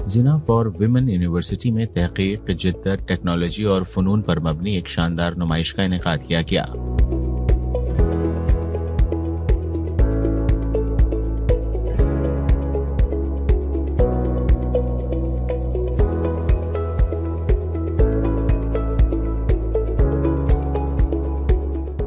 Jinnah for women university में तहकीक, जिद्दत, technology और फ़नून पर मबनी एक शानदार नुमाइश का इनेकाद किया गया।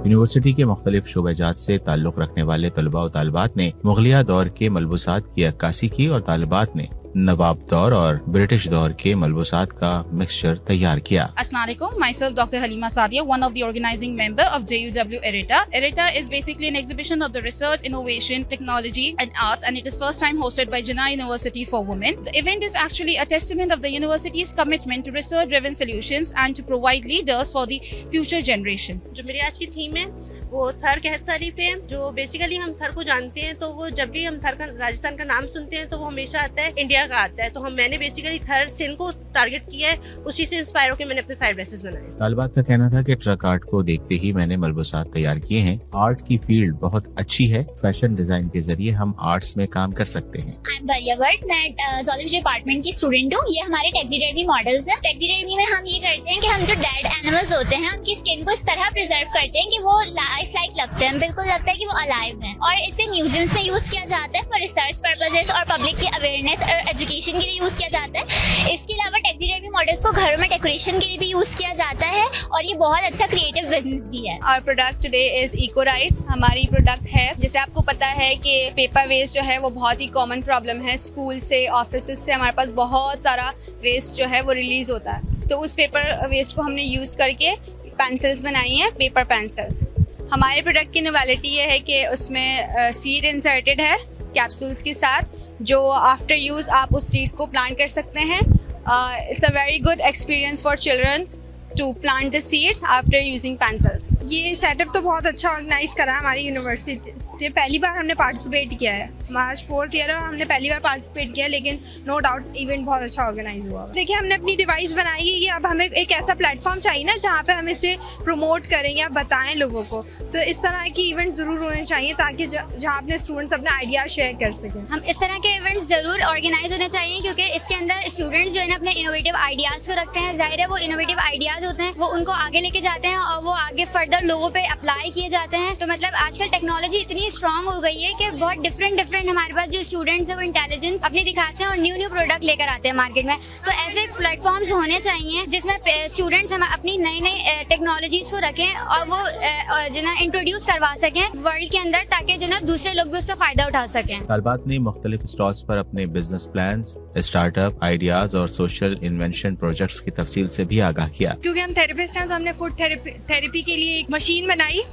यूनिवर्सिटी के मुख्तलिफ शोबेजात से ताल्लुक़ रखने वाले तलबा और तालिबात ने मुगलिया दौर के मलबूसात की अक्कासी की और तालिबात ने नवाब दौर और ब्रिटिश दौर के मलबूसात का मिक्सचर तैयार किया। Assalamu alaikum, myself Dr. Halima Sadia, one of the organizing member of JUW ERITA. ERITA is basically an exhibition of the research, innovation, technology and arts, and it is first time hosted by Jinnah University for Women. The event is actually a testament of the university's commitment to research-driven solutions and to provide leaders for the future generation. जो मेरी आज की theme है वो थर कहतसारी पे है। जो बेसिकली हम थर को जानते हैं तो वो जब भी हम थर का राजस्थान का नाम सुनते हैं तो वो हमेशा आता है इंडिया का आता है। तो मैंने बेसिकली थर सिंध को टारगेट किया है, उसी से इंस्पायर होकर मैंने अपने साइड ड्रेसेस बनाए। तालिबात का कहना था कि ट्रक आर्ट को देखते ही मैंने मलबूसात तैयार किए हैं। आर्ट की फील्ड बहुत अच्छी है, फैशन डिजाइन के जरिए हम आर्ट्स में काम कर सकते हैं। आई एम बरिया भट्ट, मैं ज़ूलॉजी डिपार्टमेंट की स्टूडेंट हूँ। ये हमारे टैक्सीडर्मी मॉडल्स हैं। टैक्सीडर्मी में हम ये करते हैं कि हम जो डेड एनिमल्स होते हैं उनकी स्किन को इस तरह प्रिजर्व करते हैं कि वो लाइफ लाइक लगते हैं, बिल्कुल लगता है कि वो अलाइव हैं। और इसे म्यूजियम्स में यूज किया जाता है फॉर रिसर्च पर्पसेस और पब्लिक की अवेयरनेस और एजुकेशन के लिए यूज किया जाता है। इसके अलावा टैक्सीडर्मी मॉडल्स को घर में डेकोरेशन के लिए भी यूज किया जाता है और ये बहुत अच्छा क्रिएटिव बिजनेस भी है। Our product today is Eco Rights। हमारी प्रोडक्ट है, जैसे आपको पता है कि पेपर वेस्ट जो है वो बहुत ही कॉमन प्रॉब्लम है। स्कूल से, ऑफिस से हमारे पास बहुत सारा वेस्ट जो है वो रिलीज होता है। तो उस पेपर वेस्ट को हमने यूज़ करके पेंसिल्स बनाई हैं, पेपर पेंसिल्स। हमारे प्रोडक्ट की नोवेलिटी ये है कि उसमें सीड इंसर्टेड है कैप्सूल्स के साथ, जो आफ्टर यूज़ आप उस सीड को प्लांट कर सकते हैं। It's a very good experience for childrens to plant the seeds after using pencils. ये सेटअप तो बहुत अच्छा ऑर्गेनाइज करा है हमारी यूनिवर्सिटी। पहली बार हमने पार्टिसिपेट किया है, आज 4th ईयर है, हमने पहली बार पार्टिसिपेट किया है, लेकिन नो डाउट इवेंट बहुत अच्छा ऑर्गेनाइज हुआ। देखिए, हमने अपनी डिवाइस बनाई है, ये अब हमें एक ऐसा प्लेटफॉर्म चाहिए ना जहाँ पे हम इसे प्रमोट करें या बताएं लोगों को। तो इस तरह के इवेंट ज़रूर होने चाहिए ताकि जहाँ अपने स्टूडेंट्स अपने आइडियाज शेयर कर सकें। हम इस तरह के इवेंट्स ज़रूर ऑर्गेनाइज होने चाहिए क्योंकि इसके अंदर स्टूडेंट्स जो है ना अपने इनोवेटिव आइडियाज़ को रखते हैं। जाहिर है वो इनोवेटिव आइडियाज़ होते हैं, वो उनको आगे लेके जाते हैं और वो आगे फर्दर लोगों पे अप्लाई किए जाते हैं। तो मतलब आजकल टेक्नोलॉजी इतनी स्ट्रांग हो गई है कि बहुत डिफरेंट हमारे पास जो स्टूडेंट्स हैं वो इंटेलिजेंस अपनी दिखाते हैं और न्यू प्रोडक्ट लेकर आते हैं मार्केट में। तो ऐसे प्लेटफॉर्म्स होने चाहिए जिसमें स्टूडेंट्स हम अपनी नई टेक्नोलॉजीज को रखें और वो जो ना इंट्रोड्यूस करवा सकें वर्ल्ड के अंदर, ताकि जो ना दूसरे लोग भी उसका फायदा उठा सकें। तालिबात ने मुख्तलिफ स्टॉल्स पर अपने बिजनेस प्लान्स, स्टार्टअप आइडियाज और सोशल इन्वेंशन प्रोजेक्ट्स की तफसील से भी आगाह किया। क्योंकि हम थेरेपिस्ट हैं तो हमने फूड थेरेपी के लिए एक मशीन बनाई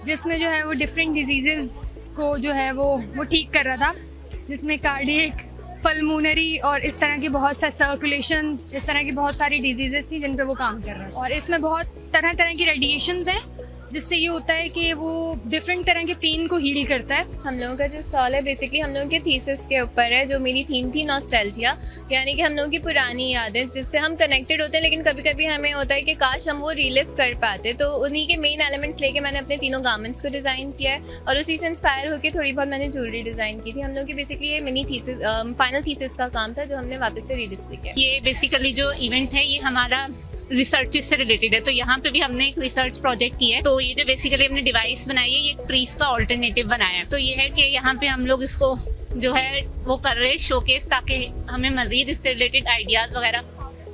जिसमें जो है वो डिफरेंट डिजीजेस को जो है वो ठीक कर रहा था, जिसमें कार्डियक, पल्मोनरी और इस तरह की बहुत सारी सर्कुलेशंस, इस तरह की बहुत सारी डिजीजेस थी जिन पे वो काम कर रहा है। और इसमें बहुत तरह की रेडिएशंस हैं जिससे ये होता है कि वो डिफरेंट तरह के पेन को हील करता है। हम लोगों का जो स्टॉल है बेसिकली हम लोगों के थीसिस के ऊपर है। जो मेरी थीम थी नॉस्टैल्जिया, यानी कि हम लोगों की पुरानी यादें जिससे हम कनेक्टेड होते हैं, लेकिन कभी कभी हमें होता है कि काश हम वो रिलिव कर पाते। तो उन्हीं के मेन एलिमेंट्स लेके मैंने अपने तीनों गारमेंट्स को डिज़ाइन किया है और उसी से इंस्पायर होकर थोड़ी बहुत मैंने ज्वेलरी डिज़ाइन की थी। हम लोग की बेसिकली ये मिनी थीसिस, फाइनल थीसिस का काम था जो हमने वापस से रीडिस्प्ले किया। ये बेसिकली जो इवेंट है ये हमारा रिसर्च से रिलेटेड है, तो यहाँ पे भी हमने एक रिसर्च प्रोजेक्ट किया है। तो ये जो बेसिकली हमने डिवाइस बनाई है ये एक ट्रीज का ऑल्टरनेटिव बनाया है। तो ये है कि यहाँ पे हम लोग इसको जो है वो कर रहे हैं शोकेस, ताकि हमें मजीद इससे रिलेटेड आइडियाज वगैरह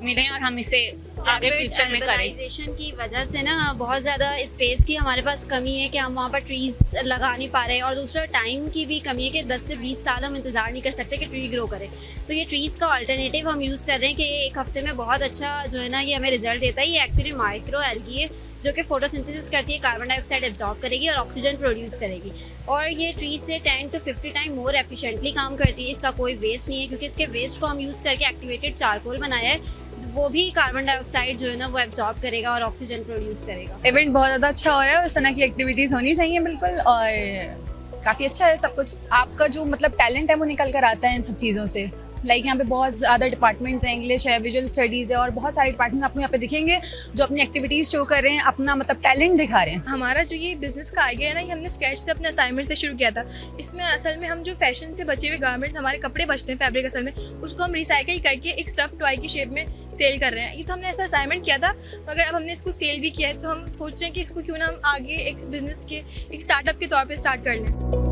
मिले और हम इसे आगे फ्यूचर में करें। अर्बनाइजेशन की वजह से ना बहुत ज़्यादा स्पेस की हमारे पास कमी है कि हम वहाँ पर ट्रीज़ लगा नहीं पा रहे हैं, और दूसरा टाइम की भी कमी है कि 10 से 20 साल हम इंतज़ार नहीं कर सकते कि ट्री ग्रो करे। तो ये ट्रीज़ का अल्टरनेटिव हम यूज़ कर रहे हैं कि एक हफ्ते में बहुत अच्छा जो है ना ये हमें रिजल्ट देता है। ये एक्चुअली माइक्रो एल्गी है जो कि फोटोसिंथेसिस करती है, कार्बन डाइऑक्साइड एब्जॉर्ब करेगी और ऑक्सीजन प्रोड्यूस करेगी, और ये ट्री से 10 to 50 टाइम मोर एफिशिएंटली काम करती है। इसका कोई वेस्ट नहीं है क्योंकि इसके वेस्ट को हम यूज़ करके एक्टिवेटेड चारकोल बनाया है, वो भी कार्बन डाइऑक्साइड जो है ना वो एब्जॉर्ब करेगा और ऑक्सीजन प्रोड्यूस करेगा। इवेंट बहुत ज़्यादा अच्छा हो रहा है और इस तरह की एक्टिविटीज़ होनी चाहिए बिल्कुल, और काफ़ी अच्छा है सब कुछ। आपका जो मतलब टैलेंट है वो निकल कर आता है इन सब चीज़ों से। लाइक यहाँ पे बहुत ज़्यादा डिपार्टमेंट्स हैं, इंग्लिश है, विजुअल स्टडीज़ है और बहुत सारे डिपार्टमेंट्स आपको यहाँ पे दिखेंगे जो अपनी एक्टिविटीज़ शो कर रहे हैं, अपना मतलब टैलेंट दिखा रहे हैं। हमारा जो ये बिज़नेस का आइडिया है ना, ये हमने स्क्रैच से अपने असाइनमेंट से शुरू किया था। इसमें असल में हम जो फैशन से बचे हुए गारमेंट्स, हमारे कपड़े बचते हैं फैब्रिक असल में, उसको हम रिसाइकिल करके एक स्टफ टॉय की शेप में सेल कर रहे हैं। ये तो हमने ऐसा असाइनमेंट किया था, मगर अब हमने इसको सेल भी किया है, तो हम सोच रहे हैं कि इसको क्यों ना हम आगे एक बिज़नेस के एक स्टार्टअप के तौर पर स्टार्ट कर लें।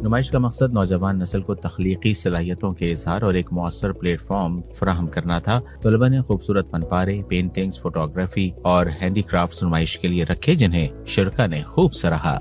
नुमाइश का मकसद नौजवान नस्ल को तख्लीकी सलाहियतों के इजहार और एक मौसर प्लेटफॉर्म फराहम करना था। तलबा ने खूबसूरत फनपारे, पेंटिंग्स, फोटोग्राफी और हैंडीक्राफ्ट्स नुमाइश के लिए रखे, जिन्हें शुरका ने खूब सराहा।